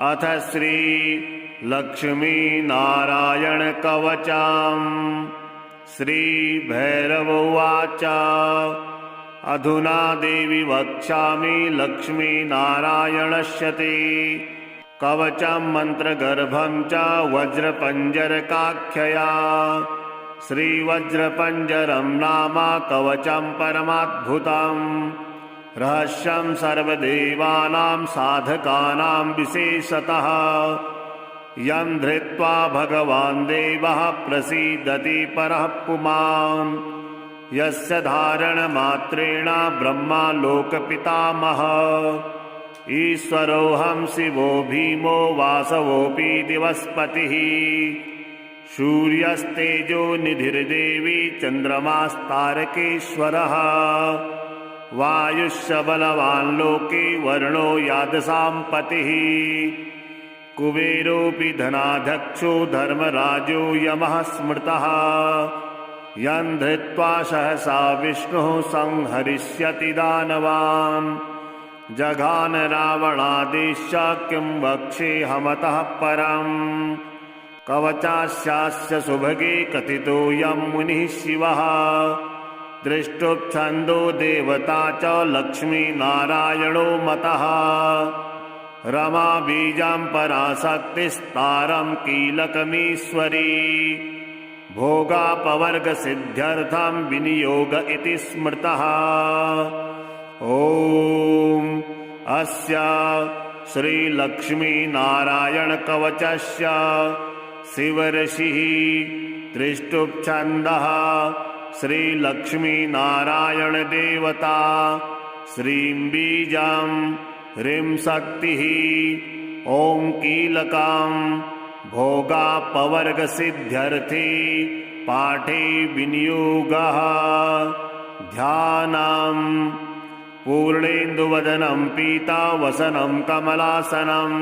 अथ श्री लक्ष्मी नारायण कवचम्। श्री भैरव उवाच अधुना देवी वक्ष्यामि लक्ष्मी नारायणस्य ते कवचं मंत्रगर्भं च वज्रपञ्जरकाख्यया। श्रीवज्रपञ्जरं नाम कवचं परमाद्भुतं रहस्यं सर्वदेवानां साधकानां विशेषतः यं धृत्वा भगवान् देवः प्रसीदति परः पुमान् यस्य धारणमात्रेण ब्रह्मा लोकपितामहः ईश्वरोऽहं शिवो भीमो वासवोऽपि दिवस्पतिः सूर्यस्तेजो निधिर्देवी चन्द्रमास्तारकेश्वरः वायुश्च बलवान् लोके वर्णो यादसां पतिः कुबेरोऽपि धनाध्यक्षो धर्मराजो यमः स्मृतः यं धृत्वा सहसा विष्णुः संहरिष्यति दानवान् जघान रावणादेश्च किं वक्ष्येऽहमतः परम् कवचास्यास्य सुभगे कथितोऽयं मुनिः शिवः दृष्टुप्छन्दो देवता च लक्ष्मी नारायणो मतः रमा बीजां पराशक्तिस्तारं कीलकमीश्वरी भोगापवर्गसिद्ध्यर्थं विनियोग इति स्मृतः। ॐ अस्य श्रीलक्ष्मीनारायणकवचस्य शिवऋषिः त्रिष्टुप्छन्दः श्रीलक्ष्मीनारायणदेवता श्रीं बीजं ह्रीं शक्तिः ॐ कीलकं भोगापवर्गसिद्ध्यर्थे पाठे विनियोगः। ध्यानम् पूर्णेन्दुवदनं पीतावसनं कमलासनं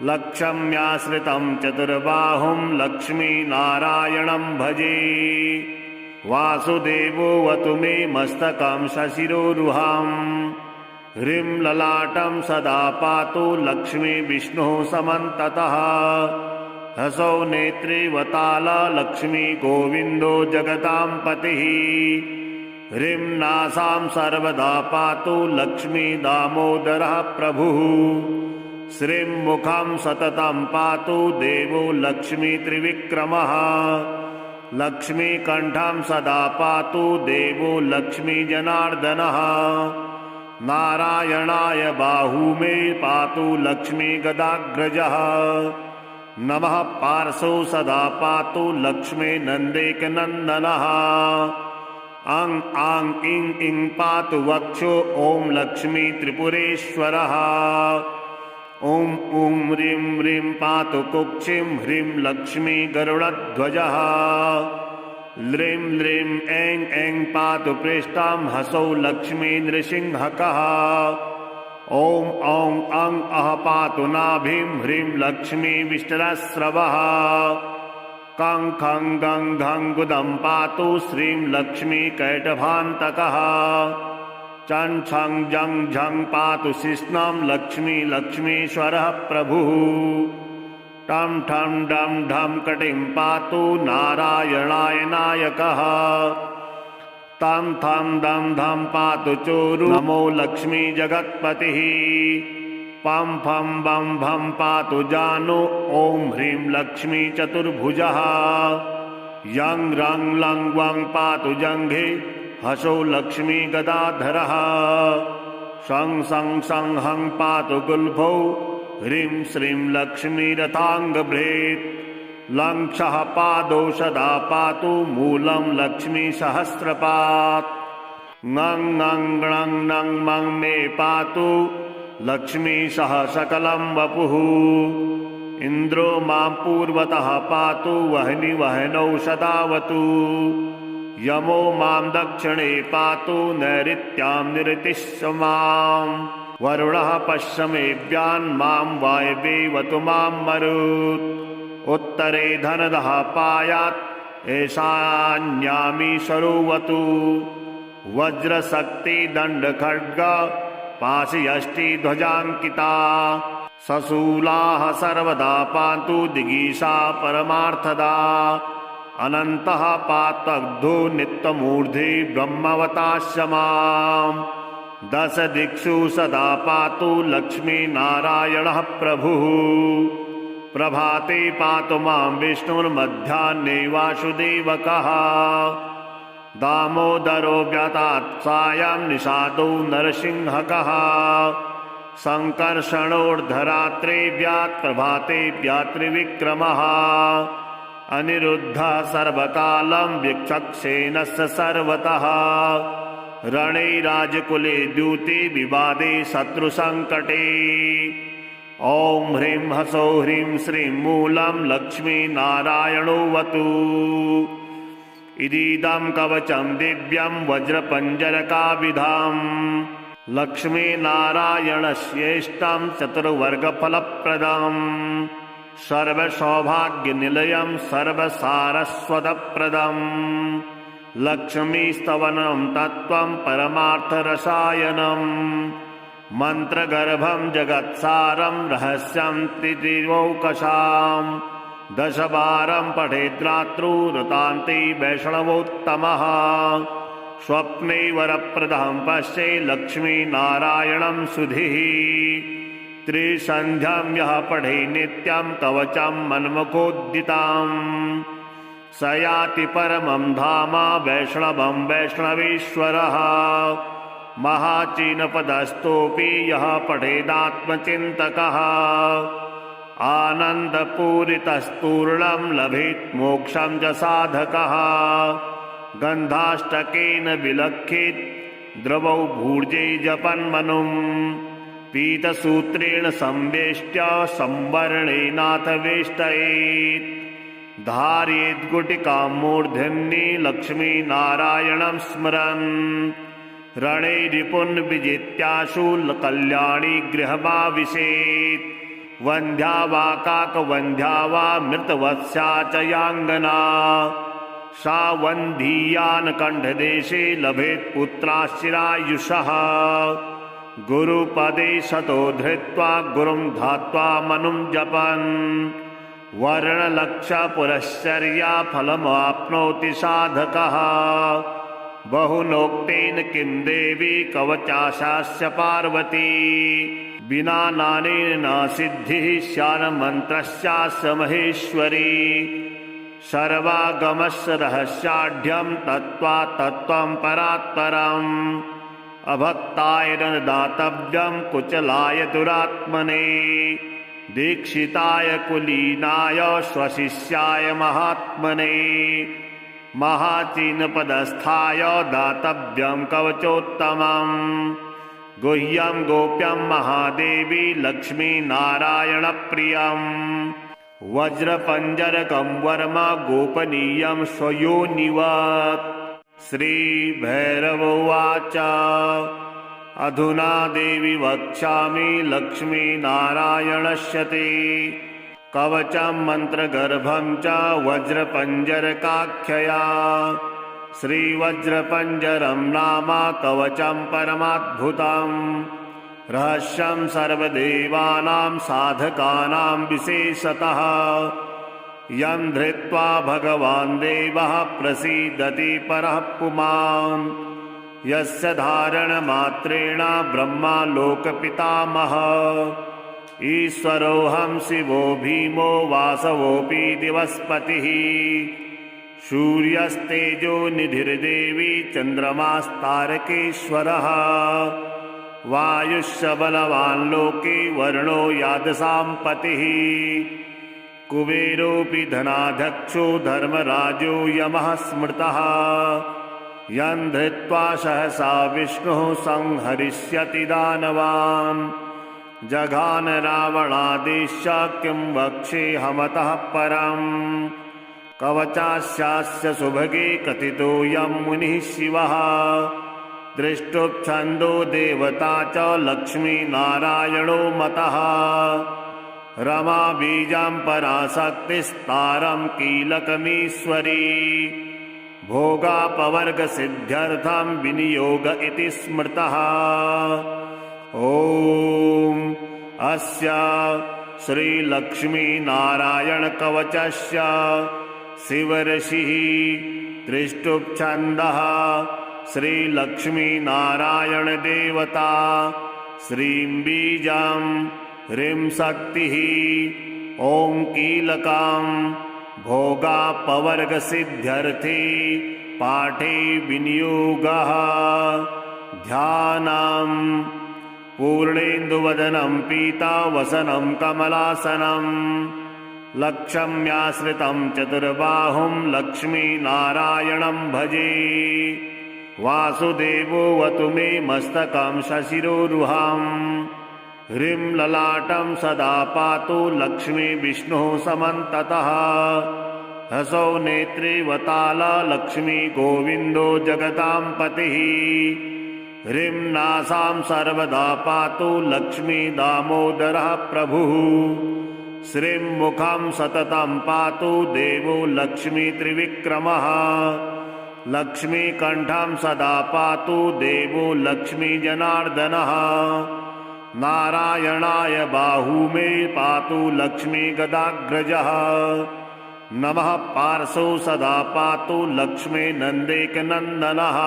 लक्ष्म्याश्रितं चतुर्बाहुं लक्ष्मीनारायणं भजे वासुदेवोऽवतु मे मस्तकं शशिरोरुहं ह्रीं ललाटं सदा पातु लक्ष्मी विष्णुः समन्ततः हसौ नेत्रे वताला लक्ष्मी गोविन्दो जगतां पतिः ह्रीं नासां सर्वदा पातु लक्ष्मी दामोदरः प्रभुः श्रीं मुखं सततं पातु देवो लक्ष्मी त्रिविक्रमः लक्ष्मीकण्ठं सदा पातु देवो लक्ष्मी जनार्दनः नारायणाय बाहू मे पातु लक्ष्मी गदाग्रजः नमः पार्श्वौ सदा पातु लक्ष्मी नन्देकनन्दनः अं आं इं इं पातु वक्षो ॐ लक्ष्मी त्रिपुरेश्वरः ॐ ॐ ह्रीं ह्रीं पातु कुक्षिं ह्रीं लक्ष्मी गरुडध्वजः ल्रीं ल्रीं ऐं ऐं पातु पृष्ठां हसौ लक्ष्मी नृसिंहकः ॐ ॐ अं अः पातु नाभिं ह्रीं लक्ष्मी विष्टरस्रवः कं खं गं घं गुदं पातु श्रीं लक्ष्मी कैटभान्तकः चं छं जं झं पातु शिश्नं लक्ष्मी लक्ष्मीश्वरः प्रभुः टं ठं डं ढं कटिं पातु नारायणाय नायकः तं थं दं धं पातु चोरु नमो लक्ष्मी जगत्पतिः पं फं बं भं पातु जानु ॐ ह्रीं लक्ष्मी चतुर्भुजः यं रं लं वं पातु जङ्घे हसौ लक्ष्मी गदाधरः शं सं सं हं पातु गुल्फौ ह्रीं श्रीं लक्ष्मी रथाङ्गभृत् लं क्षः पादौ सदा पातु मूलं लक्ष्मी सहस्रपात् ङं ङं ङं नं मं मे पातु लक्ष्मी सह सकलं वपुः इन्द्रो मां पूर्वतः पातु वह्नि वह्नौ सदावतु यमो मां दक्षिणे पातु नैऋत्यां निरतिश्च मां वरुणः पश्चिमेभ्यां मां वायवेवतु मां मरुत् उत्तरे धनदः पायात् ईशान्यामी सरोवतु वज्रशक्ति दण्ड खड्ग पाशयष्टि ध्वजाङ्किता सशूलाः सर्वदा पान्तु दिगीषा परमार्थदा अनन्तः पातग्धो नित्यमूर्धे ब्रह्मवतास्य माम् दश दिक्षु सदा पातु लक्ष्मीनारायणः प्रभुः प्रभाते पातु मां विष्णुर्मध्याह्ने वासुदेवकः दामोदरो व्यातात् सायं निषादो नरसिंहकः सङ्कर्षणोर्धरात्रे व्यात् प्रभाते व्यात्रिविक्रमः अनिरुद्धः सर्वकालं वीक्षक्सेनस्य सर्वतः रणे राजकुले द्यूते विवादे शत्रुसङ्कटे ॐ ह्रीं ह्सौः ह्रीं श्रीं मूलं लक्ष्मीनारायणोऽवतु इदीदं कवचं दिव्यं वज्रपञ्जरकाविधाम् लक्ष्मीनारायणस्येष्टं चतुर्वर्गफलप्रदम् सर्वसौभाग्यनिलयं सर्वसारस्वतप्रदम् लक्ष्मीस्तवनं तत्त्वं परमार्थरसायनम् मन्त्रगर्भं जगत्सारं रहस्यं त्रिदिवौकशाम् दशवारं पठेद्रात्रौ रतान्ते वैष्णवोत्तमः स्वप्ने वरप्रदं पश्ये लक्ष्मीनारायणं सुधीः त्रिसन्ध्यां यः पठे नित्यं कवचं मन्मुखोद्दिताम् स याति परमं धाम वैष्णवं वैष्णवेश्वरः महाचीनपदस्थोऽपि यः पठेदात्मचिन्तकः आनन्दपूरितस्तूर्णं लभेत् मोक्षं च साधकः गन्धाष्टकेन विलक्षेत् द्रवौ भूर्जे जपन्मनुं पीतसूत्रेण संवेष्ट्य संवर्णेनाथ वेष्टयेत् धारयेद्गुटिकां मूर्धन्ये लक्ष्मीनारायणं स्मरन् रणे रिपुन् विजित्याशु कल्याणी गृहमाविशेत् वन्ध्या वा काकवन्ध्या वा मृतवत्स्या च याङ्गना सा वन्धीयान् कण्ठदेशे लभेत् पुत्राश्चिरायुषः गुरुपदे शतो धृत्वा गुरुं ध्यात्वा मनुं जपन् वर्णलक्षपुरश्चर्या फलमाप्नोति साधकः बहुनोक्तेन किं देवी कवचाशास्य पार्वती विना नानेन न सिद्धिः स्यान्मन्त्रस्यास्य महेश्वरी सर्वागमस्य रहस्याढ्यं तत्त्वा तत्त्वं परात्परम् अभक्ताय न दातव्यं कुचलाय दुरात्मने दीक्षिताय कुलीनाय स्वशिष्याय महात्मने महाचीनपदस्थाय दातव्यं कवचोत्तमम् गुह्यं गोप्यं महादेवी लक्ष्मीनारायणप्रियम् वज्रपञ्जरकं वर्म गोपनीयं स्वयोनिवत् श्रीभैरव उवाच अधुना देवी वक्ष्यामि लक्ष्मीनारायणस्य ते कवचं मन्त्रगर्भं च वज्रपञ्जरकाख्यया श्रीवज्रपञ्जरं नाम कवचं परमाद्भुतं रहस्यं सर्वदेवानां साधकानां विशेषतः यं धृत्वा भगवान् देवः प्रसीदति परः पुमान् यस्य धारणमात्रेण ब्रह्मा लोकपितामहः ईश्वरोऽहं शिवो भीमो वासवोऽपि दिवस्पतिः सूर्यस्तेजो निधिर्देवी चन्द्रमास्तारकेश्वरः वायुश्च बलवान् लोके वर्णो यादसां पतिः कुबेरोऽपि धनाध्यक्षो धर्मराजो यमः स्मृतः यं धृत्वा सहसा विष्णुः संहरिष्यति दानवान् जघान रावणादेश्य किं वक्ष्येऽहमतः परम् कवचास्यास्य सुभगे कथितोऽयं मुनिः शिवः दृष्टुप्छन्दो देवता च लक्ष्मीनारायणो मतः रमा बीजां पराशक्तिस्तारं कीलकमीश्वरी भोगापवर्गसिद्ध्यर्थं विनियोग इति स्मृतः ॐ अस्य श्रीलक्ष्मीनारायणकवचस्य शिवऋषिः त्रिष्टुप्छन्दः श्रीलक्ष्मीनारायणदेवता श्रीं बीजं ह्रीं शक्तिः ॐ कीलकां भोगापवर्गसिद्ध्यर्थे पाठे विनियोगः ध्यानं पूर्णेन्दुवदनं पीतावसनं कमलासनं लक्ष्म्याश्रितं चतुर्बाहुं लक्ष्मीनारायणं भजे वासुदेवोऽवतु मे मस्तकं शशिरोरुहां ह्रीं ललाटं सदा पातु लक्ष्मी विष्णुः समन्ततः हसौ नेत्रे वताला लक्ष्मी गोविन्दो जगतां पतिः ह्रीं नासां सर्वदा पातु लक्ष्मी दामोदरः प्रभुः श्रीं मुखं सततं पातु देवो लक्ष्मी त्रिविक्रमः लक्ष्मीकण्ठं सदा पातु देवो लक्ष्मी जनार्दनः नारायणाय बाहू मे पातु लक्ष्मी गदाग्रजः नमः पार्श्वौ सदा पातु लक्ष्मी नन्देकनन्दनः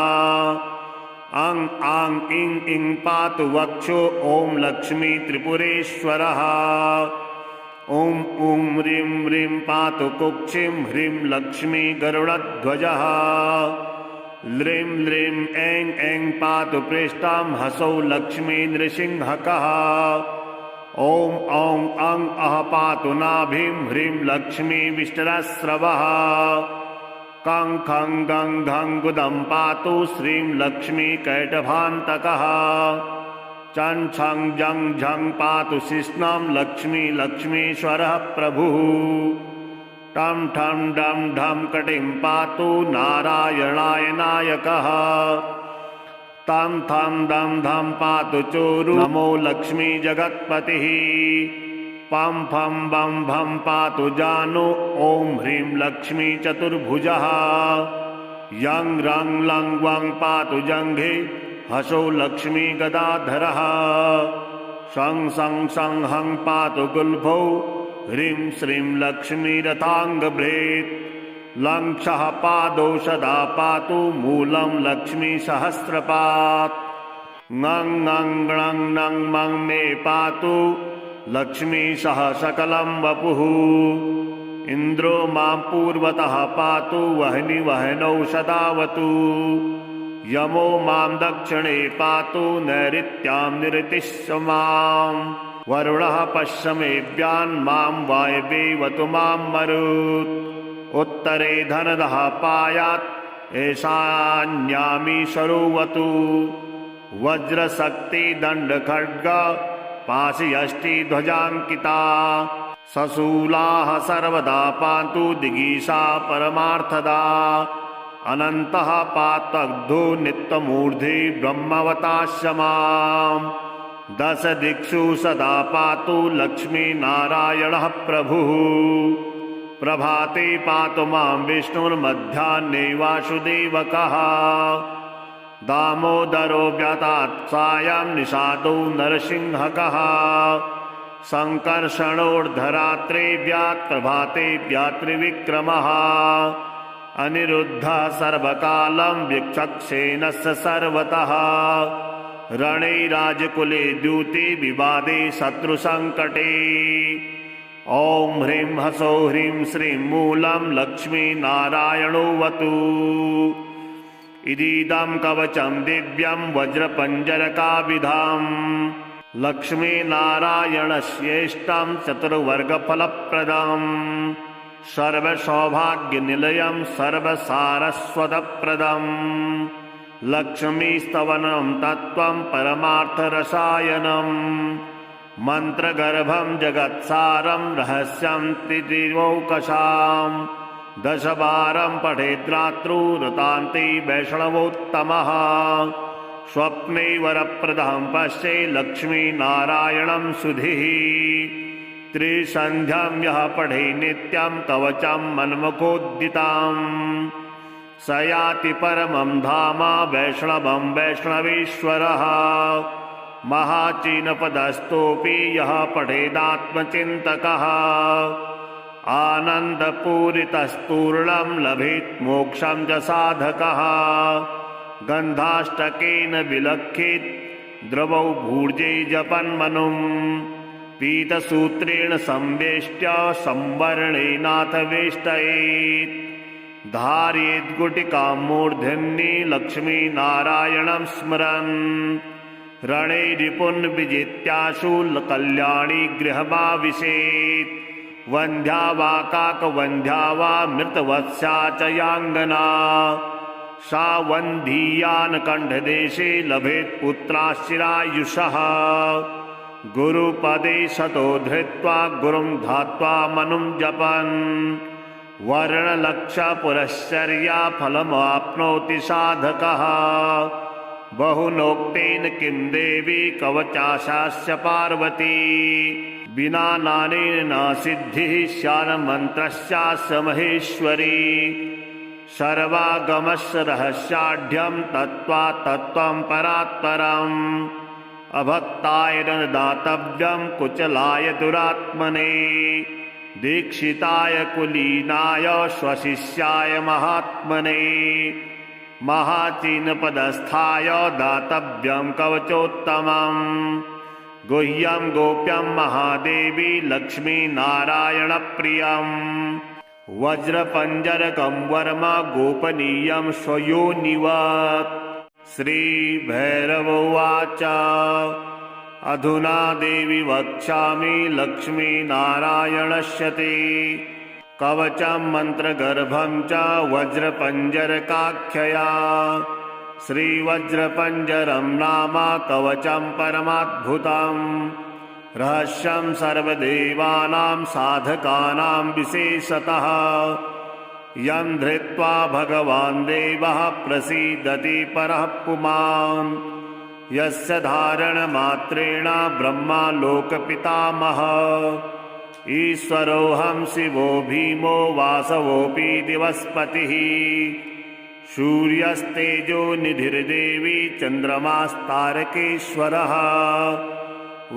अं आं इं इं पातु वक्षो ॐ लक्ष्मी त्रिपुरेश्वरः ॐ ॐ ह्रीं ह्रीं पातु कुक्षिं ह्रीं लक्ष्मी गरुडध्वजः ल्रीं ल्रीं ऐं ऐं पातु पृष्ठां हसौ लक्ष्मी नृसिंहकः ॐ औं अं अः पातु नाभिं ह्रीं लक्ष्मी विष्टरस्रवः कं खं गं घं गुदं पातु श्रीं लक्ष्मी कैटभान्तकः चं छं जं झं पातु शिश्नं लक्ष्मी लक्ष्मीश्वरः प्रभुः टं ठं डं ढं कटिं पातु नारायणाय नायकः तं थं दं धं पातु चोरु नमो लक्ष्मी जगत्पतिः पं फं बं भं पातु जानु ॐ ह्रीं लक्ष्मी चतुर्भुजः यं रं लं वं पातु जङ्घे हसौ लक्ष्मी गदाधरः शं सं सं हं पातु गुल्फौ ह्रीं श्रीं लक्ष्मी रथाङ्गभृत् लं क्षः पादौ सदा पातु मूलं लक्ष्मी सहस्रपात् ङं ङं ङं नं मं मे पातु लक्ष्मी सह सकलं वपुः इन्द्रो मां पूर्वतः पातु वह्नि वह्नौ सदावतु यमो मां दक्षिणे पातु नैऋत्यां निरतिश्च मां वरुणः पश्चिमेऽव्यान् मां वायव्येवतु मां मरुत् उत्तरे धनदः पायात् ईशान्यामी सरोवतु वज्रशक्ति दण्डखड्ग पाशयष्टि ध्वजाङ्किता सशूलाः सर्वदा पान्तु दिगीषा परमार्थदा अनन्तः पातग्धो नित्यमूर्धे ब्रह्मवतास्य माम् दश दिक्षु सदा पातु लक्ष्मीनारायणः प्रभुः प्रभाते पातु मां विष्णुर्मध्याह्ने वासुदेवकः दामोदरो व्यातात् सायं निषादो नरसिंहकः संकर्षणोर्धरात्रे व्यात् प्रभाते व्यात्रिविक्रमः अनिरुद्धः सर्वकालं विचक्षेणस्य सर्वतः रणे राजकुले द्यूते विवादे शत्रुसङ्कटे ॐ ह्रीं हसौ ह्रीं श्रीं मूलं लक्ष्मीनारायणोऽवतु इदीदं कवचं दिव्यं वज्रपञ्जरकाविधाम् लक्ष्मीनारायणस्येष्टं चतुर्वर्गफलप्रदम् सर्वसौभाग्यनिलयं सर्वसारस्वतप्रदम् लक्ष्मीस्तवनं तत्त्वं परमार्थरसायनम् मन्त्रगर्भं जगत्सारं रहस्यं त्रिदिवौकशाम् दशवारं पठेद्रात्रौ रतान्ते वैष्णवोत्तमः स्वप्ने वरप्रदं पश्ये लक्ष्मीनारायणं सुधिः त्रिसन्ध्यां यः पठे नित्यं कवचं मन्मखोद्दिताम् स याति परमं धाम वैष्णवं वैष्णवेश्वरः महाचीनपदस्थोऽपि यः पठेदात्मचिन्तकः आनन्दपूरितस्तूर्णं लभेत् मोक्षं च साधकः गन्धाष्टकेन विलक्षित द्रवौ भूर्जे जपन्मनुम् पीतसूत्रेण संवेष्ट्य संवर्णेनाथ वेष्टयेत् धारयेत् गुटिकां मूर्धन्ये लक्ष्मीनारायणं स्मरन् रणे रिपुन् विजित्याशु कल्याणी गृहमाविशेत् वन्ध्या वा काकवन्ध्या वा मृतवत्स्या च याङ्गना सा वन्धीयान् कण्ठदेशे लभेत् पुत्राश्चिरायुषः गुरुपदे शतो धृत्वा गुरुं ध्यात्वा मनुं जपन् वर्णलक्षपुरश्चर्या फलमाप्नोति साधकः बहुनोक्तेन किं देवी कवचाशास्य पार्वती विना नानेन न सिद्धिः स्यान्मन्त्रस्यास्य महेश्वरी सर्वागमस्य रहस्याढ्यं तत्त्वा तत्त्वं परात्परम् अभक्ताय न दातव्यं कुचलाय दुरात्मने दीक्षिताय कुलीनाय स्वशिष्याय महात्मने महाचीनपदस्थाय दातव्यं कवचोत्तमम् गुह्यं गोप्यं महादेवी लक्ष्मीनारायणप्रियम् वज्रपञ्जरकं वर्म गोपनीयं स्वयोनिवत् श्रीभैरवोवाच अधुना देवी वक्ष्यामि लक्ष्मीनारायणस्य ते कवचं मन्त्रगर्भं च वज्रपञ्जरकाख्यया श्रीवज्रपञ्जरं नाम कवचं परमाद्भुतम् रहस्यं सर्वदेवानां साधकानां विशेषतः यं धृत्वा भगवान् देवः प्रसीदति परः पुमान् यस्य धारणमात्रेण ब्रह्मा लोकपितामहः ईश्वरोऽहं शिवो भीमो वासवोऽपि दिवस्पतिः सूर्यस्तेजो निधिर्देवी चन्द्रमास्तारकेश्वरः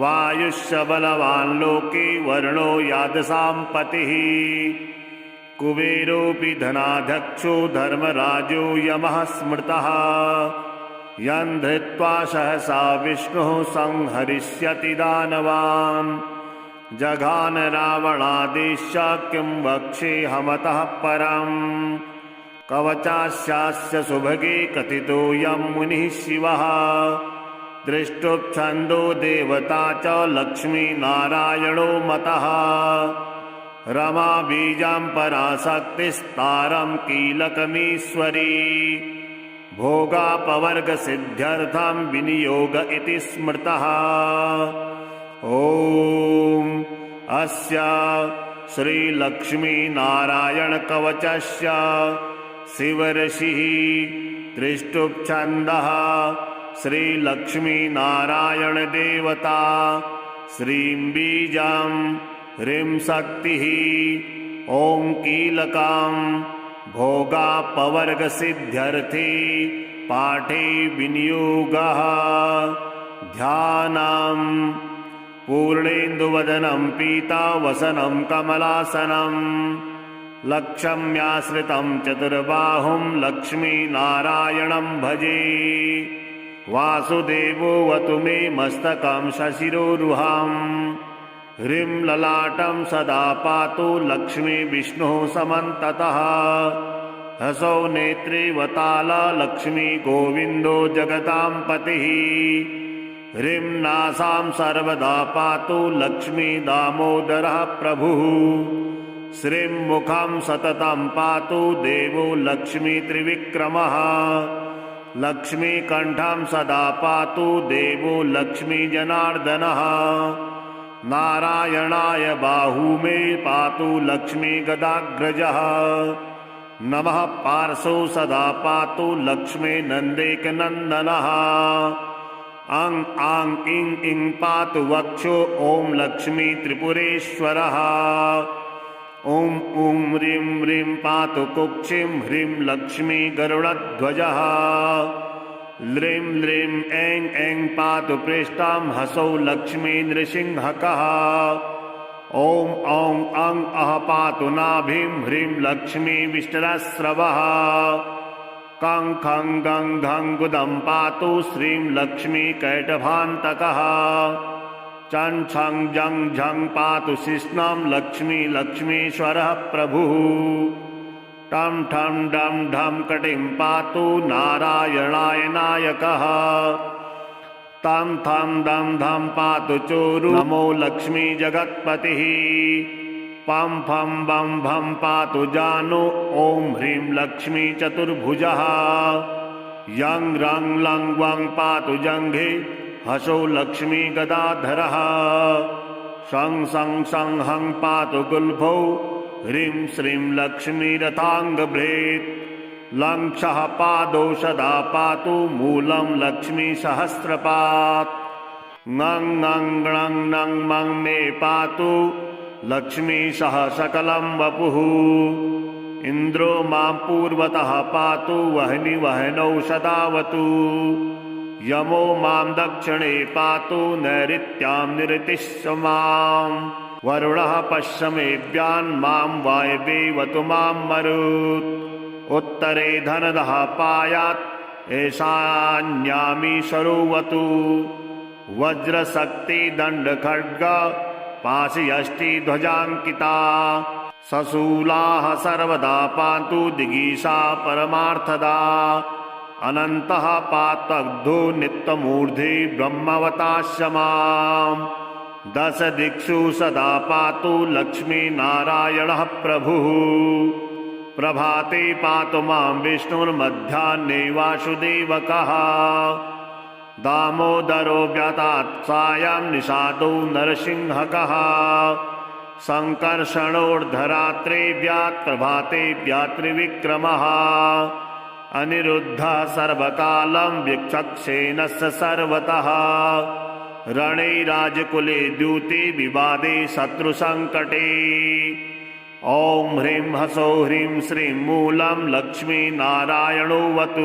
वायुश्च बलवान् लोके वर्णो यादसां पतिः कुबेरोऽपि धनाध्यक्षो धर्मराजो यमः स्मृतः यं धृत्वा सहसा विष्णुः संहरिष्यति दानवान् जघान रावणादेश्य किं वक्ष्येऽहमतः परम् कवचास्यास्य सुभगे कथितोऽयं मुनिः शिवः दृष्टुप्छन्दो देवता च लक्ष्मीनारायणो मतः रमा बीजां पराशक्तिस्तारं कीलकमीश्वरी भोगापवर्गसिद्ध्यर्थं विनियोग इति स्मृतः ॐ अस्य श्रीलक्ष्मीनारायणकवचस्य शिवऋषिः दृष्टुप्छन्दः श्रीलक्ष्मीनारायणदेवता श्रीं बीजां ह्रीं शक्तिः ॐ कीलकां भोगापवर्गसिद्ध्यर्थे पाठे विनियोगः ध्यानं पूर्णेन्दुवदनं पीतावसनं कमलासनं लक्ष्म्याश्रितं चतुर्बाहुं लक्ष्मीनारायणं भजे वासुदेवोऽवतु मे मस्तकं शशिरोरुहम् ह्रीं ललाटं सदा पातु लक्ष्मी विष्णुः समन्ततः हसौ नेत्रे वताला लक्ष्मी गोविन्दो जगतां पतिः ह्रीं नासां सर्वदा पातु लक्ष्मी दामोदरः प्रभुः श्रीं मुखं सततं पातु देवो लक्ष्मी त्रिविक्रमः लक्ष्मीकण्ठं सदा पातु देवो लक्ष्मी जनार्दनः नारायणाय बाहू मे पातु लक्ष्मी गदाग्रजः नमः पार्श्वौ सदा पातु लक्ष्मी नन्देकनन्दनः अं आं इं इं पातु वक्षो ॐ लक्ष्मी त्रिपुरेश्वरः ॐ ॐ ह्रीं ह्रीं पातु कुक्षिं ह्रीं लक्ष्मी गरुडध्वजः ल्रीं ल्रीं ऐं ऐं पातु पृष्ठां हसौ लक्ष्मी नृसिंहकः। ॐ औं अं अः पातु नाभिं ह्रीं लक्ष्मी विष्टरस्रवः। कं खं गं घं गुदं पातु श्रीं लक्ष्मी कैटभान्तकः। चं छं जं झं पातु शिश्नं लक्ष्मी लक्ष्मीश्वरः प्रभुः। टं ठं डं ढं कटिं पातु नारायणाय नायकः। तं थं दं धं पातु चोरु नमो लक्ष्मी जगत्पतिः। पं फं बं भं पातु जानु ॐ ह्रीं लक्ष्मी चतुर्भुजः। यं रं लं वं पातु जङ्घे हसौ लक्ष्मी गदाधरः। शं सं सं हं पातु गुल्फौ ह्रीं श्रीं लक्ष्मी रथाङ्गभृत्। लं क्षः पादौ सदा पातु मूलं लक्ष्मी सहस्रपात्। ङं ङं ङं नं मं मे पातु लक्ष्मी सह सकलं वपुः। इन्द्रो मां पूर्वतः पातु वह्नि वह्नौ सदावतु। यमो मां दक्षिणे पातु नैऋत्यां निरतिश्च मां। वरुणः पश्चिमेभ्यां मां वायव्येवतु मां मरुत्। उत्तरे धनदः पायात् ईशान्यामी सरोवतु। वज्रशक्ति दण्डखड्ग पाशयष्टि ध्वजाङ्किता। सशूलाः सर्वदा पान्तु दिगीषा परमार्थदा। अनन्तः पात्वग्धो नित्यमूर्धे ब्रह्मवताश्च माम्। दश दिक्षु सदा पातु लक्ष्मीनारायणः प्रभुः। प्रभाते पातु मां विष्णुर्मध्याह्ने वासुदेवकः। दामोदरो व्यातात् सायं निषादो नरसिंहकः। सङ्कर्षणोर्धरात्रे व्यात् प्रभाते व्यात्रिविक्रमः। अनिरुद्धः सर्वकालं विचक्षेणस्य सर्वतः। रणे राजकुले द्यूते विवादे शत्रुसङ्कटे। ॐ ह्रीं हसौ ह्रीं श्रीं मूलं लक्ष्मीनारायणोऽवतु।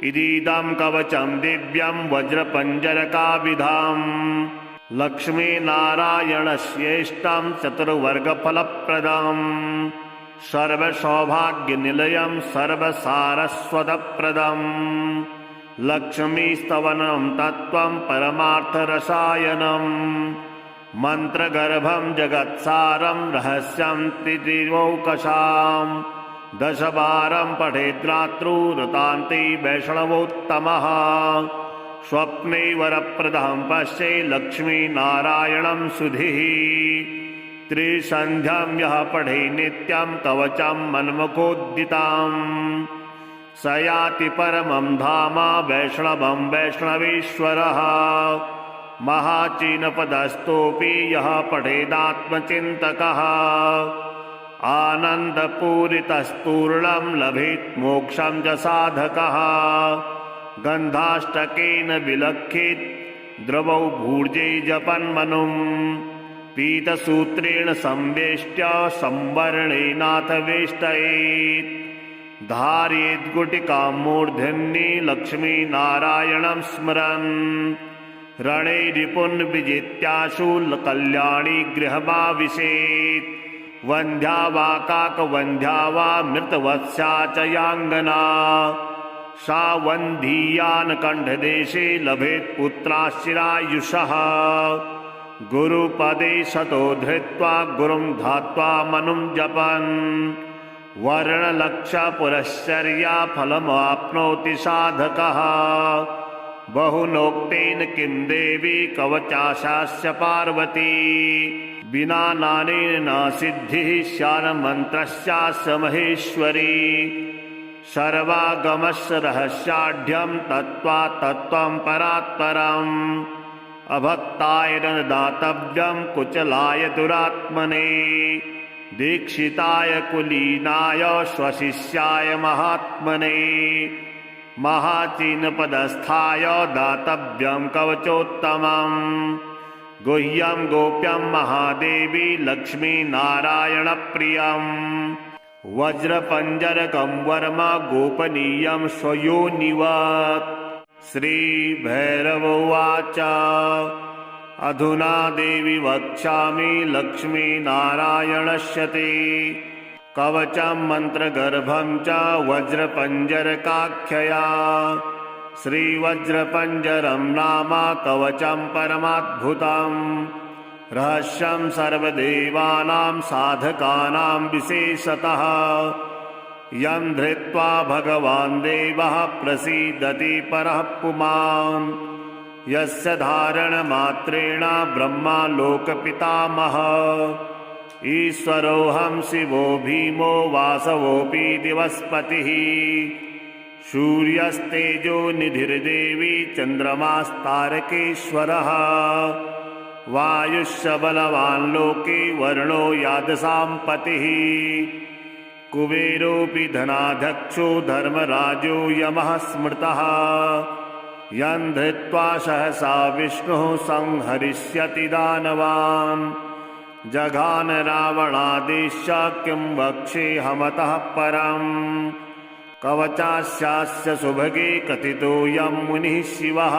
इदीदं कवचं दिव्यं वज्रपञ्जरकाविधाम्। लक्ष्मीनारायणस्येष्टं चतुर्वर्गफलप्रदम्। सर्वसौभाग्यनिलयं सर्वसारस्वतप्रदम्। लक्ष्मीस्तवनं तत्त्वं परमार्थरसायनम्। मन्त्रगर्भं जगत्सारं रहस्यं त्रिदिवौकसाम्। दशवारं पठेद्रात्रौ रतान्ते वैष्णवोत्तमः। स्वप्ने वरप्रदं पश्ये लक्ष्मीनारायणं सुधीः। त्रिसन्ध्यां यः पठे नित्यं कवचं मन्मुखोद्दिताम्। स याति परमं धाम वैष्णवं वैष्णवेश्वरः। महाचीनपदस्थोऽपि यः पठेदात्मचिन्तकः। आनन्दपूरितस्तूर्णं लभेत् मोक्षं च साधकः। गन्धाष्टकेन विलक्षेत् द्रवौ भूर्जे जपन्मनुम्। पीतसूत्रेण संवेष्ट्य संवर्णेनाथ वेष्टयेत्। धारयेद्गुटिकां मूर्धन्ये लक्ष्मीनारायणं स्मरन्। रणे रिपुन् विजित्याशु कल्याणी गृहमाविशेत्। वन्ध्या वा काकवन्ध्या वा मृतवत्स्या च याङ्गना। सा वन्धीयान् कण्ठदेशे लभेत् पुत्राश्चिरायुषः। गुरुपदे शतो धृत्वा गुरुं ध्यात्वा मनुं जपन्। वर्णलक्षपुरश्चर्या फलमाप्नोति साधकः। बहुनोक्तेन किं देवी कवचाशास्य पार्वती। विना नानेन न सिद्धिः स्यान्मन्त्रस्यास्य महेश्वरी। सर्वागमस्य रहस्याढ्यं तत्त्वा तत्त्वं परात्परम्। अभक्ताय न दातव्यं कुचलाय दुरात्मने। दीक्षिताय कुलीनाय स्वशिष्याय महात्मने। महाचीनपदस्थाय दातव्यं कवचोत्तमम्। गुह्यं गोप्यं महादेवी लक्ष्मीनारायणप्रियम्। वज्रपञ्जरकं वर्मा गोपनीयं स्वयोनिवत्। श्रीभैरवोवाच अधुना देवी वक्ष्यामि लक्ष्मीनारायणस्य ते कवचं मन्त्रगर्भं च वज्रपञ्जरकाख्यया। श्रीवज्रपञ्जरं नाम कवचं परमाद्भुतं रहस्यं सर्वदेवानां साधकानां विशेषतः यं धृत्वा भगवान् देवः प्रसीदति परः पुमान् यस्य धारणमात्रेण ब्रह्मा लोकपितामहः ईश्वरोऽहं शिवो भीमो वासवोऽपि दिवस्पतिः सूर्यस्तेजो निधिर्देवी चन्द्रमास्तारकेश्वरः वायुश्च बलवान् लोके वर्णो यादसां पतिः कुबेरोऽपि धनाध्यक्षो धर्मराजो यमः स्मृतः यं धृत्वा सहसा विष्णुः संहरिष्यति दानवान् जघान रावणादेश्य किं वक्ष्येऽहमतः परम् कवचास्यास्य सुभगे कथितोऽयं मुनिः शिवः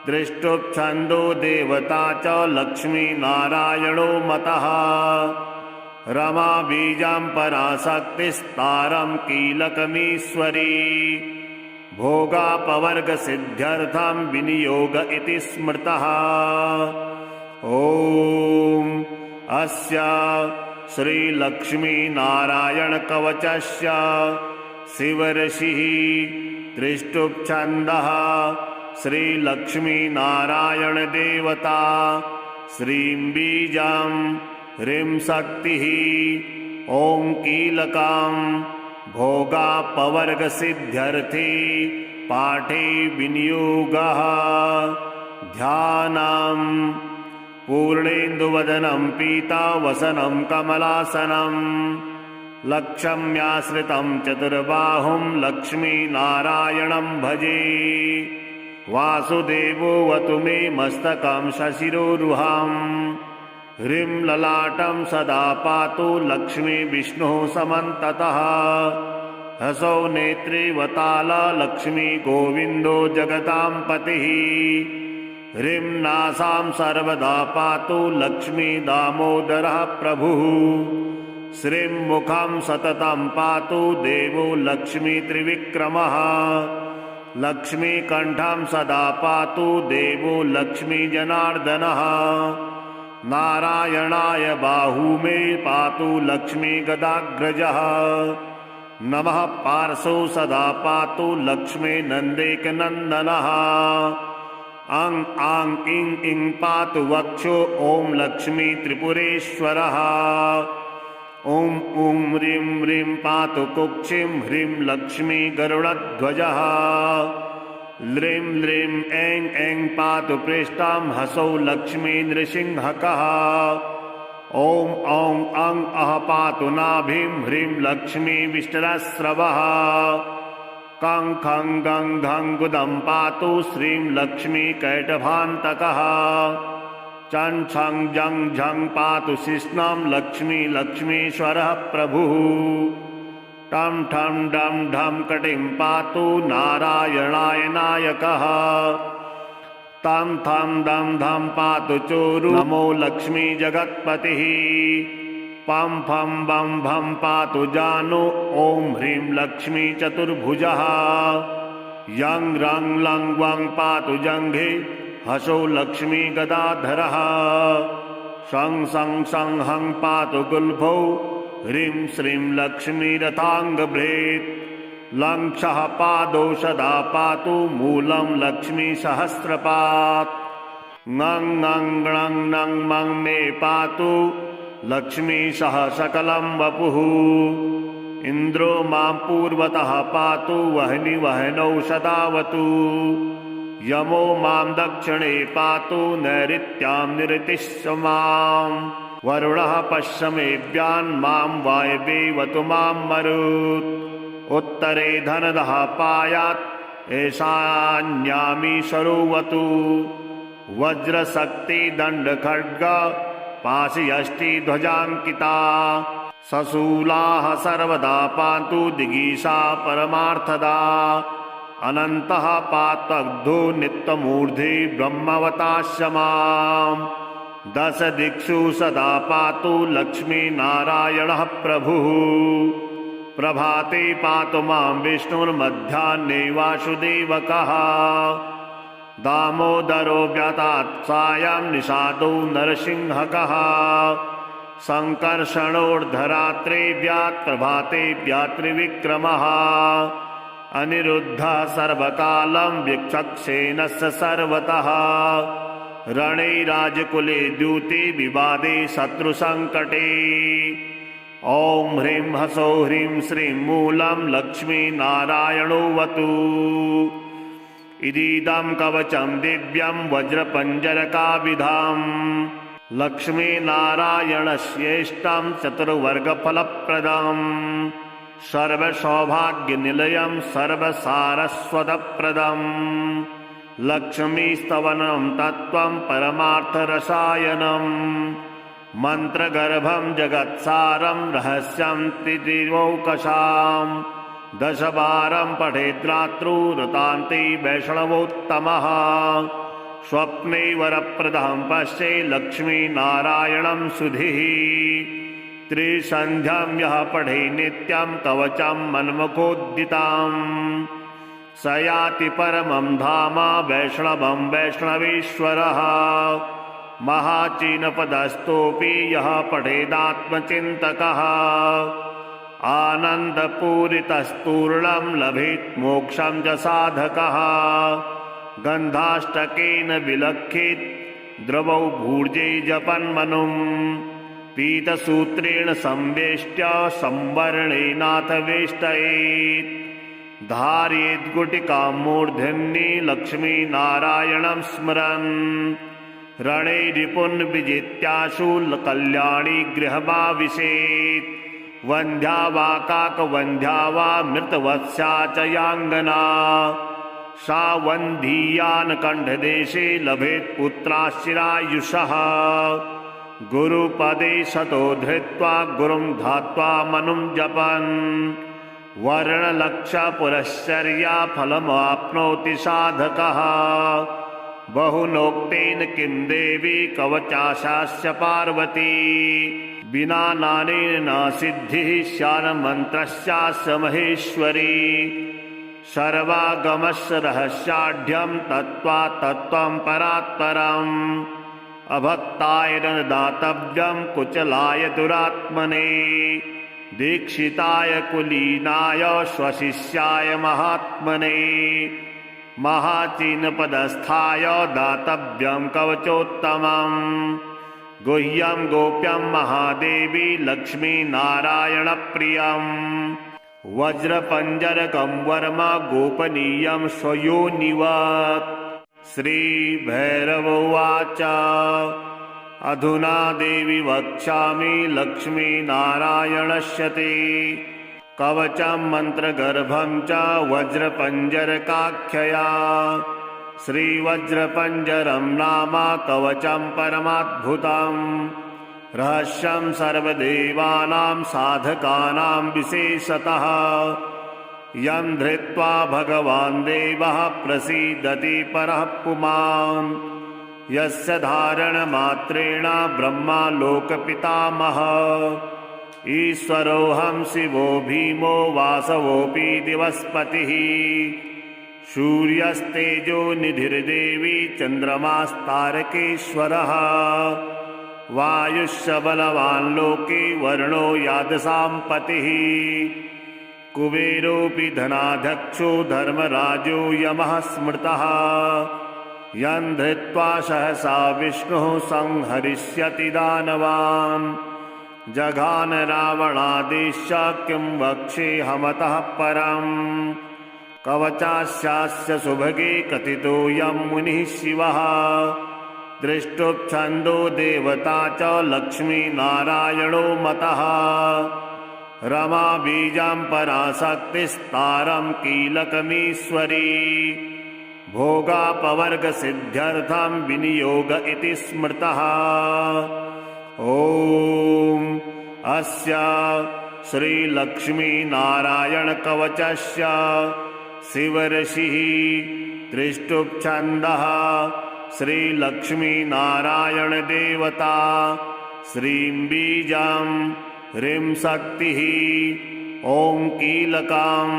दृष्टुप्छन्दो देवता च लक्ष्मीनारायणो मतः रमा बीजां पराशक्तिस्तारं कीलकमीश्वरी भोगापवर्गसिद्ध्यर्थं विनियोग इति स्मृतः। ॐ अस्य श्रीलक्ष्मीनारायणकवचस्य शिवऋषिः त्रिष्टुप्छन्दः श्रीलक्ष्मीनारायणदेवता श्रीं बीजं ह्रीं शक्तिः ॐ कीलकं भोगापवर्गसिद्ध्यर्थे पाठे विनियोगः। ध्यानं पूर्णेन्दुवदनं पीतावसनं कमलासनं लक्ष्म्याश्रितं चतुर्बाहुं लक्ष्मीनारायणं भजे। वासुदेवोऽवतु मे मस्तकं शशिरोरुहं ह्रीं ललाटं सदा पातु लक्ष्मी विष्णुः समन्ततः हसौ नेत्रे वताला लक्ष्मी गोविन्दो जगतां पतिः ह्रीं नासां सर्वदा पातु लक्ष्मी दामोदरः प्रभुः श्रीं मुखं सततं पातु देवो लक्ष्मी त्रिविक्रमः लक्ष्मीकण्ठं सदा पातु देवो लक्ष्मी जनार्दनः नारायणाय बाहू मे पातु लक्ष्मी गदाग्रजः नमः पार्श्वौ सदा पातु लक्ष्मी नन्देकनन्दनः अं आं इं इं पातु वक्षो ॐ लक्ष्मी त्रिपुरेश्वरः ॐ ॐ ह्रीं ह्रीं पातु कुक्षिं ह्रीं लक्ष्मी गरुडध्वजः ल्रीं ल्रीं ऐं ऐं पातु पृष्ठां हसौ लक्ष्मी नृसिंहकः ॐ औं अं अः पातु नाभिं ह्रीं लक्ष्मी विष्टरस्रवः कं खं गं घं गुदं पातु श्रीं लक्ष्मी कैटभान्तकः चं छं जं झं पातु शिश्नं लक्ष्मी लक्ष्मीश्वरः प्रभुः टं ठं डं ढं कटिं पातु नारायणाय नायकः तं थं दं धं पातु चोरु नमो लक्ष्मी जगत्पतिः पं फं बं भं पातु जानु ॐ ह्रीं लक्ष्मी चतुर्भुजः यं रं लं वं पातु जङ्घे हसौ लक्ष्मी गदाधरः शं सं सं हं पातु गुल्फौ ह्रीं श्रीं लक्ष्मी रथाङ्गभृत् लं क्षः पादौ सदा पातु मूलं लक्ष्मी सहस्रपात् ङं ङं ङं नं मं मे पातु लक्ष्मी सह सकलं वपुः इन्द्रो मां पूर्वतः पातु वह्नि वह्नौ सदावतु यमो मां दक्षिणे पातु नैऋत्यां निरतिश्च मां वरुणः पश्चिमेभ्यां मां वायव्येवतु मां मरुत् उत्तरे धनदः पायात् ईशान्यामी सरोवतु वज्रशक्ति दण्ड खड्ग पाशयष्टि ध्वजाङ्किता सशूलाः सर्वदा पान्तु दिगीषा परमार्थदा अनन्तः पात्वग्धो नित्यमूर्धे ब्रह्मवतास्य माम् दश दिक्षु सदा पातु लक्ष्मीनारायणः प्रभुः प्रभाते पातु मां विष्णुर्मध्याह्ने वासुदेवकः दामोदरो व्यातात् सायं निषादो नरसिंहकः सङ्कर्षणोर्धरात्रे व्यात् प्रभाते व्यात्रिविक्रमः अनिरुद्धः सर्वकालं विचक्षेणस्य सर्वतः रणे राजकुले द्यूते विवादे शत्रुसङ्कटे ॐ ह्रीं ह्सौः ह्रीं श्रीं मूलं लक्ष्मीनारायणोऽवतु इदीदं कवचं दिव्यं वज्रपञ्जरकाभिधाम् लक्ष्मीनारायणस्येष्टं चतुर्वर्गफलप्रदम् सर्वसौभाग्यनिलयं सर्वसारस्वतप्रदम् लक्ष्मीस्तवनं तत्त्वं परमार्थरसायनम् मन्त्रगर्भं जगत्सारं रहस्यं त्रिदिवौकशाम् दशवारं पठेद्रात्रौ रतान्ते वैष्णवोत्तमः स्वप्ने वरप्रदं पश्ये लक्ष्मीनारायणं सुधीः त्रिसन्ध्यां यः पठे नित्यं कवचं मन्मखोद्दिताम् स याति परमं धाम वैष्णवं वैष्णवेश्वरः महाचीनपदस्थोऽपि यः पठेदात्मचिन्तकः आनन्दपूरितस्तूर्णं लभेत् मोक्षं च साधकः गन्धाष्टकेन विलक्षित द्रवौ भूर्जे जपन्मनुं पीतसूत्रेण संवेष्ट्य संवर्णेनाथ वेष्टयेत् धारयेद्गुटिकां मूर्धन्ये लक्ष्मीनारायणं स्मरन् रणे रिपुन् विजित्याशु कल्याणी गृहमाविशेत् वन्ध्या वा काकवन्ध्या वा मृतवत्स्या च याङ्गना सा वन्धीयान् कण्ठदेशे लभेत् पुत्राश्चिरायुषः गुरुपदे शतो धृत्वा गुरुं ध्यात्वा मनुं जपन् वर्णलक्षपुरश्चर्या फलमाप्नोति साधकः बहुनोक्तेन किं देवी कवचाशास्य पार्वती विना नानेन न सिद्धिः स्यान्मन्त्रस्यास्य महेश्वरी सर्वागमस्य रहस्याढ्यं तत्त्वा तत्त्वं परात्परम् अभक्ताय न दातव्यं कुचलाय दुरात्मने दीक्षिताय कुलीनाय स्वशिष्याय महात्मने महाचीनपदस्थाय दातव्यं कवचोत्तमम् गुह्यं गोप्यं महादेवी लक्ष्मीनारायणप्रियम् वज्रपञ्जरकं वर्म गोपनीयं स्वयोनिवत् श्रीभैरव उवाच अधुना देवी वक्ष्यामि लक्ष्मीनारायणस्य ते कवचं मन्त्रगर्भं च वज्रपञ्जरकाख्यया श्रीवज्रपञ्जरं नाम कवचं परमाद्भुतम् रहस्यं सर्वदेवानां साधकानां विशेषतः यं धृत्वा भगवान् देवः प्रसीदति परः पुमान् यस्य धारणमात्रेण ब्रह्मा लोकपितामहः ईश्वरोऽहं शिवो भीमो वासवोऽपि दिवस्पतिः सूर्यस्तेजो निधिर्देवी चन्द्रमास्तारकेश्वरः वायुश्च बलवान् लोके वर्णो यादसां पतिः कुबेरोऽपि धनाध्यक्षो धर्मराजो यमः स्मृतः यं धृत्वा सहसा विष्णुः संहरिष्यति दानवान् जघान रावणादेश्य किं वक्ष्येऽहमतः परम् कवचास्यास्य सुभगे कथितोऽयं मुनिः शिवः दृष्टुप्छन्दो देवता च लक्ष्मीनारायणो मतः रमा बीजां पराशक्तिस्तारं कीलकमीश्वरी भोगापवर्गसिद्ध्यर्थं विनियोग इति स्मृतः ॐ अस्य श्रीलक्ष्मीनारायणकवचस्य शिवऋषिः त्रिष्टुप्छन्दः श्रीलक्ष्मीनारायणदेवता श्रीं बीजं ह्रीं शक्तिः ॐ कीलकां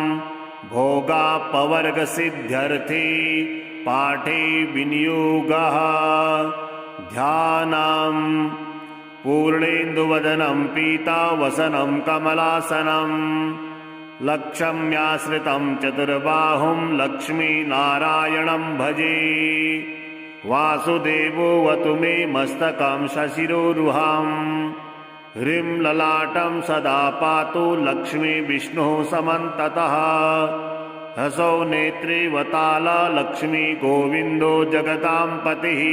भोगापवर्गसिद्ध्यर्थे पाठे विनियोगः ध्यानं पूर्णेन्दुवदनं पीतावसनं कमलासनं लक्ष्म्याश्रितं चतुर्बाहुं लक्ष्मीनारायणं भजे वासुदेवोऽवतु मे मस्तकं शशिरोरुहां ह्रीं ललाटं सदा पातु लक्ष्मी विष्णुः समन्ततः हसौ नेत्रे वताला लक्ष्मी गोविन्दो जगतां पतिः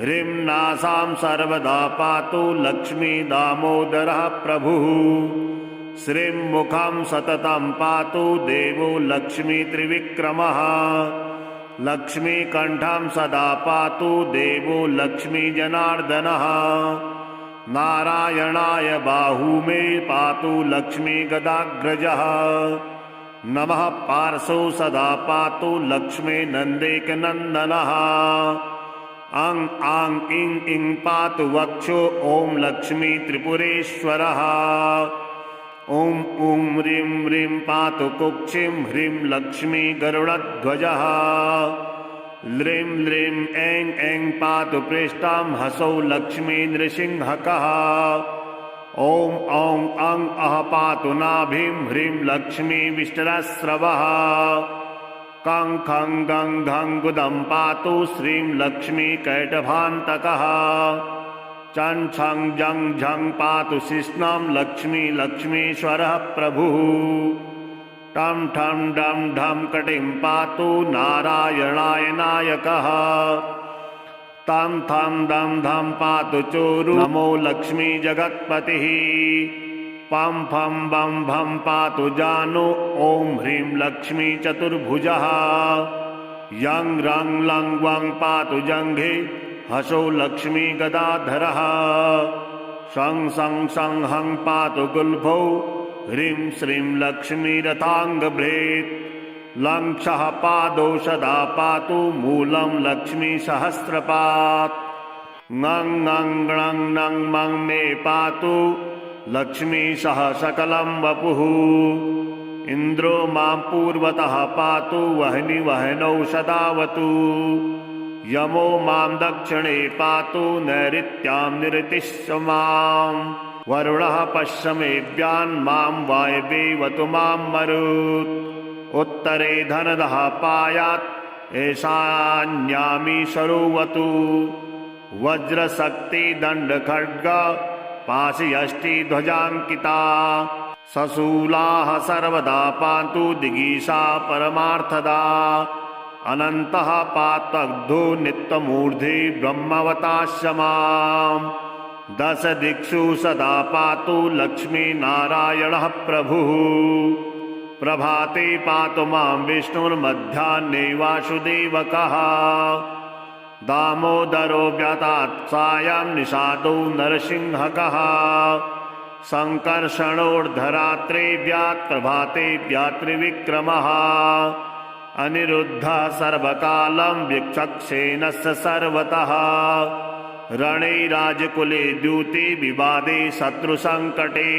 ह्रीं नासां सर्वदा पातु लक्ष्मी दामोदरः प्रभुः श्रीं मुखं सततं पातु देवो लक्ष्मी त्रिविक्रमः लक्ष्मीकण्ठं सदा पातु देवो लक्ष्मी जनार्दनः नारायणाय बाहू मे पातु लक्ष्मी गदाग्रजः नमः पार्श्वौ सदा पातु लक्ष्मी नन्देकनन्दनः अं आं इं इं पातु वक्षो ॐ लक्ष्मी त्रिपुरेश्वरः ॐ ॐ ह्रीं ह्रीं पातु कुक्षिं ह्रीं लक्ष्मी गरुडध्वजः ल्रीं ल्रीं ऐं ऐं पातु पृष्ठां हसौ लक्ष्मी नृसिंहकः ॐ औं अं अः पातु नाभिं ह्रीं लक्ष्मी विष्टरस्रवः कं खं गं घं गुदं पातु श्रीं लक्ष्मी कैटभान्तकः चं छं जं झं पातु शिश्नं लक्ष्मी लक्ष्मीश्वरः प्रभुः टं ठं डं ढं कटिं पातु नारायणाय नायकः तं थं दं धं पातु चोरु नमो लक्ष्मी जगत्पतिः पं फं बं भं पातु जानु ॐ ह्रीं लक्ष्मी चतुर्भुजः यं रं लं वं पातु जङ्घे हसौ लक्ष्मी गदाधरः शं सं सं हं पातु गुल्फौ ह्रीं श्रीं लक्ष्मी रथाङ्गभृत् लं क्षः पादौ सदा पातु मूलं लक्ष्मी सहस्रपात् ङं ङं ङं नं मं मे पातु लक्ष्मी सह सकलं वपुः इन्द्रो मां पूर्वतः पातु वह्नि वह्नौ सदावतु यमो मां दक्षिणे पातु नैऋत्यां निरतिश्च मां वरुणः पश्चिमेभ्यां मां वायव्येवतु मां मरुत् उत्तरे धनदः पायात् ईशान्यामी सरोवतु वज्रशक्ति दण्डखड्ग पाशयष्टि ध्वजाङ्किता सशूलाः सर्वदा पान्तु दिगीषा परमार्थदा अनन्तः पात्वग्धो नित्यमूर्धे ब्रह्मवतास्य मां दश दिक्षु सदा पातु लक्ष्मीनारायणः प्रभुः प्रभाते पातु मां विष्णुर्मध्याह्ने वासुदेवकः दामोदरो व्यातात् सायं निषादो नरसिंहकः संकर्षणोर्धरात्रे व्यात् प्रभाते व्यात्रिविक्रमः अनिरुद्धः सर्वकालं विचक्षेणस्य सर्वतः रणे राजकुले द्यूते विवादे शत्रुसङ्कटे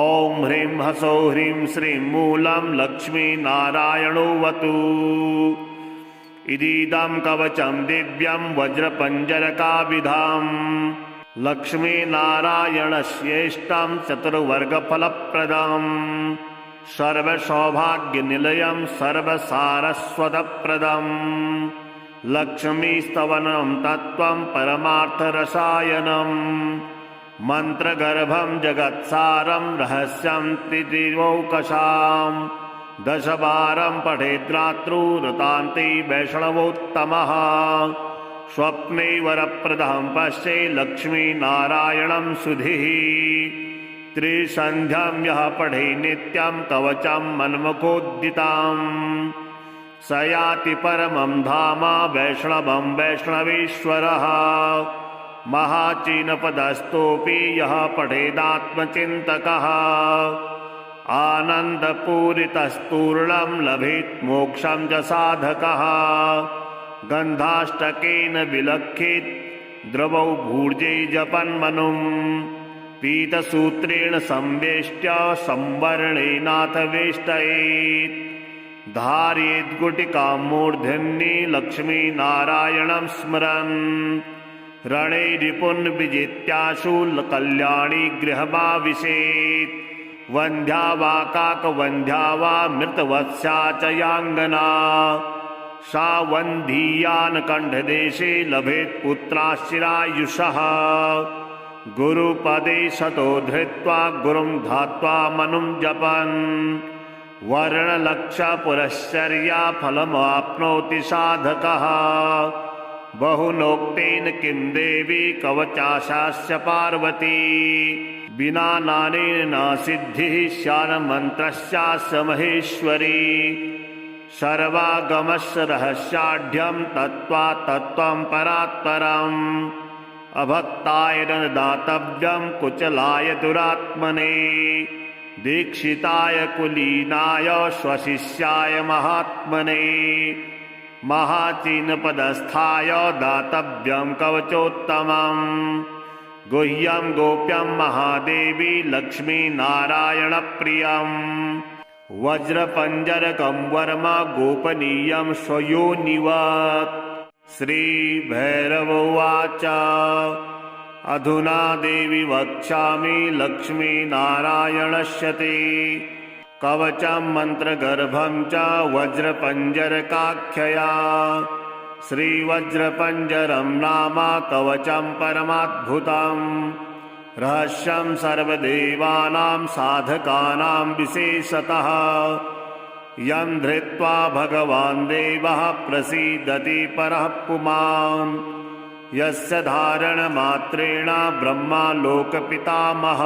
ॐ ह्रीं हसौ ह्रीं श्रीं मूलं लक्ष्मीनारायणोऽवतु इदीदं कवचं दिव्यं वज्रपञ्जरकाविधाम् लक्ष्मीनारायणस्येष्टं चतुर्वर्गफलप्रदम् सर्वसौभाग्यनिलयं सर्वसारस्वतप्रदम् लक्ष्मीस्तवनं तत्त्वं परमार्थरसायनम् मन्त्रगर्भं जगत्सारं रहस्यं त्रिदिवौकशाम् दशवारं पठेद्रात्रौ रतान्ते वैष्णवोत्तमः स्वप्ने वरप्रदं पश्ये लक्ष्मीनारायणं सुधिः त्रिसन्ध्यां यः पठे नित्यं कवचं मन्मुखोद्दिताम् स याति परमं धाम वैष्णवं वैष्णवेश्वरः महाचीनपदस्थोऽपि यः पठेदात्मचिन्तकः आनन्दपूरितस्तूर्णं लभेत् मोक्षं च साधकः गन्धाष्टकेन विलक्षेत् द्रवौ भूर्जे जपन्मनुं पीतसूत्रेण संवेष्ट्य संवर्णेनाथ वेष्टयेत् धारयेद्गुटिकां मूर्धन्ये लक्ष्मीनारायणं स्मरन् रणे रिपुन् विजित्याशु कल्याणी गृहमाविशेत् वन्ध्या वा काकवन्ध्या वा मृतवत्स्या च याङ्गना सा वन्धीयान् कण्ठदेशे लभेत् पुत्राश्चिरायुषः गुरुपदे शतो धृत्वा गुरुं ध्यात्वा मनुं जपन् वर्णलक्षपुरश्चर्या फलमाप्नोति साधकः बहुनोक्तेन किं देवी कवचाशास्य पार्वती विना नानेन न सिद्धिः स्यान्मन्त्रस्यास्य महेश्वरी सर्वागमस्य रहस्याढ्यं तत्त्वा तत्त्वं परात्परम् अभक्ताय न दातव्यं कुचलाय दुरात्मने दीक्षिताय कुलीनाय स्वशिष्याय महात्मने महाचीनपदस्थाय दातव्यं कवचोत्तमम् गुह्यं गोप्यं महादेवी लक्ष्मीनारायणप्रियम् वज्रपञ्जरकं वर्म गोपनीयं स्वयोनिवत् श्रीभैरवोवाच अधुना देवी वक्ष्यामि लक्ष्मीनारायणस्य ते कवचं मन्त्रगर्भं च वज्रपञ्जरकाख्यया श्रीवज्रपञ्जरं नाम कवचं परमाद्भुतं रहस्यं सर्वदेवानां साधकानां विशेषतः यं धृत्वा भगवान् देवः प्रसीदति परः पुमान् यस्य धारणमात्रेण ब्रह्मा लोकपितामहः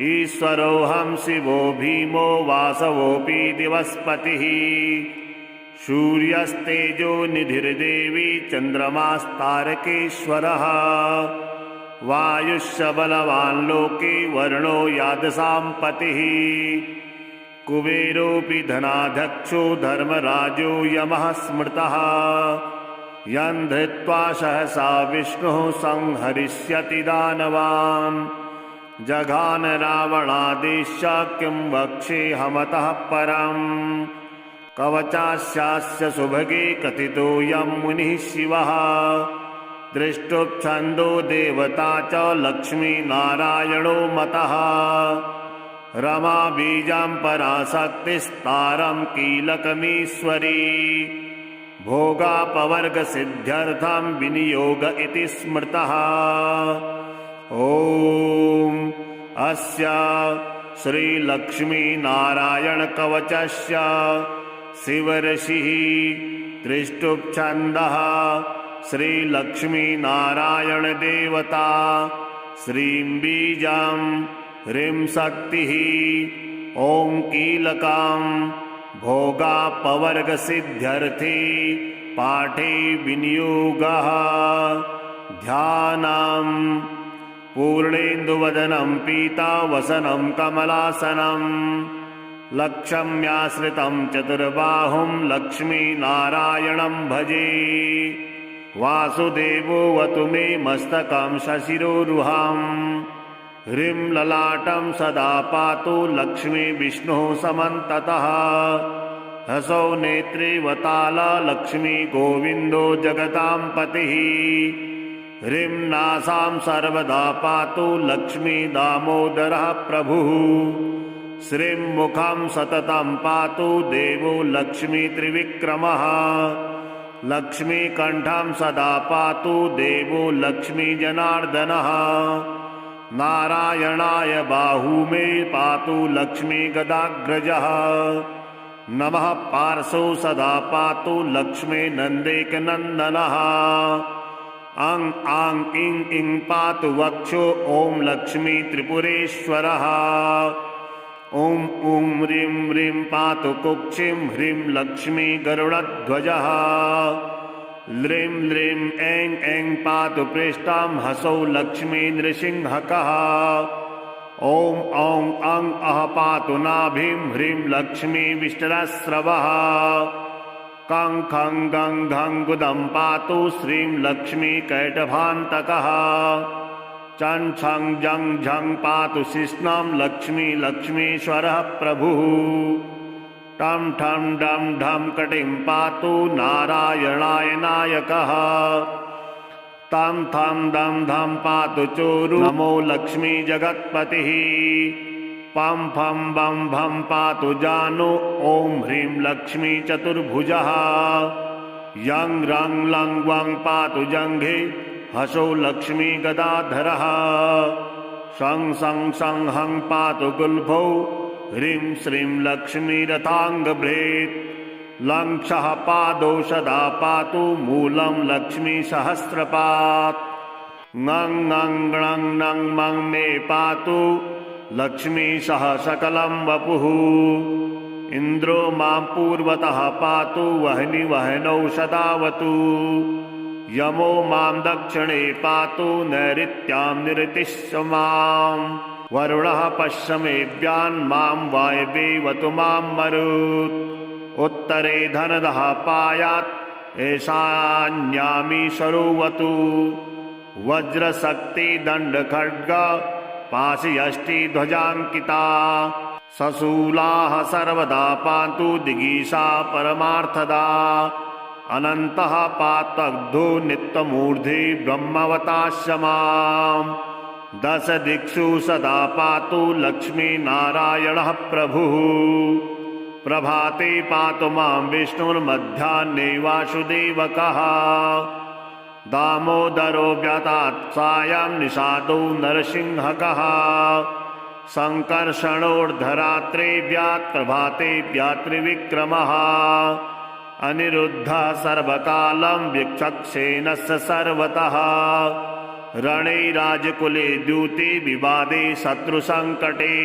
ईश्वरोऽहं शिवो भीमो वासवोऽपि दिवस्पतिः सूर्यस्तेजो निधिर्देवी चन्द्रमास्तारकेश्वरः वायुश्च बलवान् लोके वर्णो यादसां पतिः कुबेरोऽपि धनाध्यक्षो धर्मराजो यमः स्मृतः यं धृत्वा सहसा विष्णुः संहरिष्यति दानवान् जघान रावणादेश्य किं वक्ष्येऽहमतः परम् कवचास्यास्य सुभगे कथितोऽयं मुनिः शिवः दृष्टुप्छन्दो देवता च लक्ष्मीनारायणो मतः रमा बीजां पराशक्तिस्तारं कीलकमीश्वरी भोगापवर्गसिद्ध्यर्थं विनियोग इति स्मृतः ॐ अस्य श्रीलक्ष्मीनारायणकवचस्य शिवऋषिः दृष्टुप्छन्दः श्रीलक्ष्मीनारायणदेवता श्रीं बीजां ह्रीं शक्तिः ॐ कीलकां भोगापवर्गसिद्ध्यर्थे पाठे विनियोगः ध्यानम् पूर्णेन्दुवदनं पीतावसनं कमलासनं लक्ष्म्याश्रितं चतुर्बाहुं लक्ष्मीनारायणं भजे वासुदेवोऽवतु मे मस्तकं शशिरोरुहं ह्रीं ललाटं सदा पातु लक्ष्मी विष्णुः समन्ततः हसौ नेत्रे वताला लक्ष्मी गोविन्दो जगतां पतिः ह्रीं नासां सर्वदा पातु लक्ष्मी दामोदरः प्रभुः श्रीं मुखं सततं पातु देवो लक्ष्मी त्रिविक्रमः लक्ष्मीकण्ठं सदा पातु देवो लक्ष्मी जनार्दनः नारायणाय बाहू मे पातु लक्ष्मी गदाग्रजः नमः पार्श्वौ सदा पातु लक्ष्मी नन्देकनन्दनः आं आं इं इं पातु वक्षो ॐ लक्ष्मी त्रिपुरेश्वरः ॐ ॐ ह्रीं ह्रीं पातु कुक्षिं ह्रीं लक्ष्मी गरुडध्वजः ल्रीं ल्रीं ऐं ऐं पातु पृष्ठं हसौ लक्ष्मी नृसिंहकः। ॐ औं अं अः पातु नाभिं ह्रीं लक्ष्मी विष्टरस्रवः। कं खं गं घं गुदं पातु श्रीं लक्ष्मी कैटभान्तकः। चं छं जं झं पातु शिश्नं लक्ष्मी लक्ष्मीश्वरः प्रभुः। टं ठं डं ढं कटिं पातु नारायणाय नायकः। तं थं दं धं पातु चोरु नमो लक्ष्मी जगत्पतिः। पं फं बं भं पातु जानु ॐ ह्रीं लक्ष्मी चतुर्भुजः। यं रं लं वं पातु जङ्घे हसौ लक्ष्मी गदाधरः। शं सं सं हं पातु गुल्फौ ह्रीं श्रीं लक्ष्मी रथाङ्गभृत्। लं क्षः पादौ सदा पातु मूलं लक्ष्मी सहस्रपात्। ङं ङं ङं णं मं मे पातु लक्ष्मी सह सकलं वपुः। इन्द्रो मां पूर्वतः पातु वह्नि वह्नौ सदावतु। यमो मां दक्षिणे पातु नैऋत्यां निरतिश्च माम्। वरुणः पश्चिमेभ्यां मां वायव्येवतु मां मरुत्। उत्तरे धनदः पायात् ईशान्यामी सरोवतु। वज्रशक्ति दण्डखड्ग पाशयष्टि ध्वजाङ्किता। सशूलाः सर्वदा पान्तु दिगीषा परमार्थदा। अनन्तः पात्वग्धो नित्यमूर्धे ब्रह्मवतास्य माम्। दश दिक्षु सदा पातु लक्ष्मी नारायणः प्रभुः। प्रभाते पातु मां विष्णुर्मध्याह्ने वासुदेवकः। दामोदरो व्यातात् सायं निषादो नरसिंहकः। सङ्कर्षणोर्धरात्रे व्यात् प्रभाते व्यात्रिविक्रमः। अनिरुद्धः सर्वकालं वीक्षक्सेनस्य सर्वतः। रणे राजकुले द्यूते विवादे शत्रुसङ्कटे।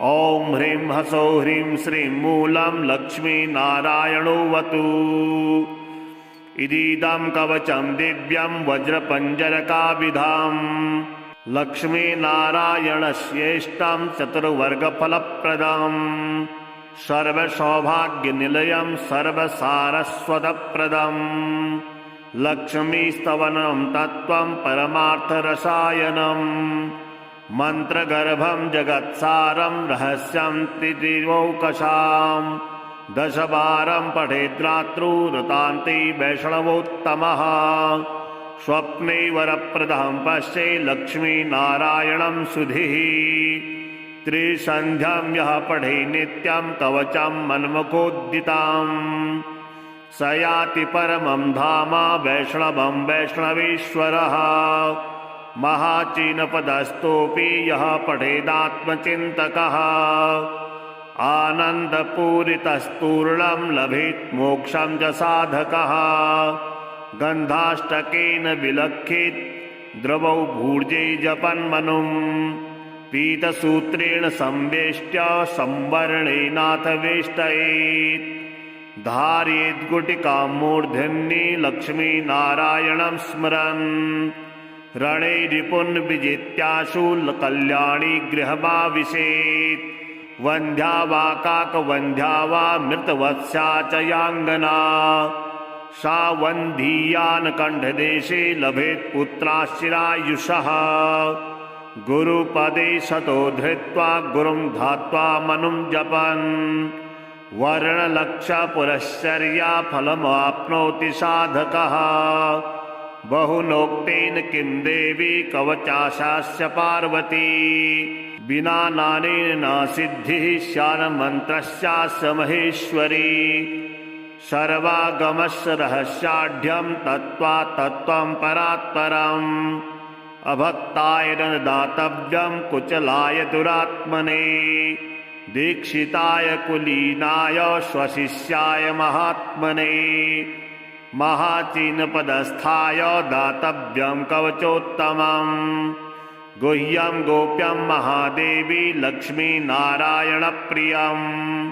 ॐ ह्रीं हसौ ह्रीं श्रीं मूलं लक्ष्मी नारायणोऽवतु। इदीदं कवचं दिव्यं वज्रपञ्जरकाभिधाम्। लक्ष्मीनारायणस्येष्टं चतुर्वर्गफलप्रदम्। सर्वसौभाग्यनिलयं सर्वसारस्वतप्रदम्। लक्ष्मीस्तवनं तत्त्वं परमार्थरसायनम्। मन्त्रगर्भं जगत्सारं रहस्यं त्रिदिवौकशाम्। दशवारं पठेद्रात्रौ रतान्ते वैष्णवोत्तमः। स्वप्ने वरप्रदं पश्ये लक्ष्मीनारायणं सुधिः। त्रिसन्ध्यां यः पठे नित्यं कवचं मन्मुखोद्दिताम्। स याति परमं धाम वैष्णवं वैष्णवेश्वरः। महाचीनपदस्थोऽपि यः पठेदात्मचिन्तकः। आनन्दपूरितस्तूर्णं लभेत् मोक्षं च साधकः। गन्धाष्टकेन विलक्षित द्रवौ भूर्जे जपन्मनुम्। पीतसूत्रेण संवेष्ट्य संवर्णेनाथ वेष्टयेत्। धारयेद्गुटिकां मूर्धन्ये लक्ष्मीनारायणं स्मरन्। रणे रिपुन् विजित्याशु कल्याणी गृहमाविशेत्। वन्ध्या वा काकवन्ध्या वा मृतवत्स्या च याङ्गना। सा वन्धीयान् कण्ठदेशे लभेत् पुत्राश्चिरायुषः। गुरुपदे शतो धृत्वा गुरुं ध्यात्वा मनुं जपन्। वर्णलक्षपुरश्चर्या फलमाप्नोति साधकः। बहुनोक्तेन किं देवी कवचाशास्य पार्वती। विना नानेन न सिद्धिः स्यान्मन्त्रस्यास्य महेश्वरी। सर्वागमस्य रहस्याढ्यं तत्त्वा तत्त्वं परात्परम्। अभक्ताय न दातव्यं कुचलाय दुरात्मने। दीक्षिताय कुलीनाय स्वशिष्याय महात्मने। महाचीनपदस्थाय दातव्यं कवचोत्तमम्। गुह्यं गोप्यं महादेवी लक्ष्मीनारायणप्रियम्।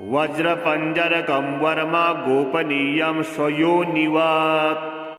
वज्रपञ्जरकं वर्मा गोपनीयं स्वयोनिवत्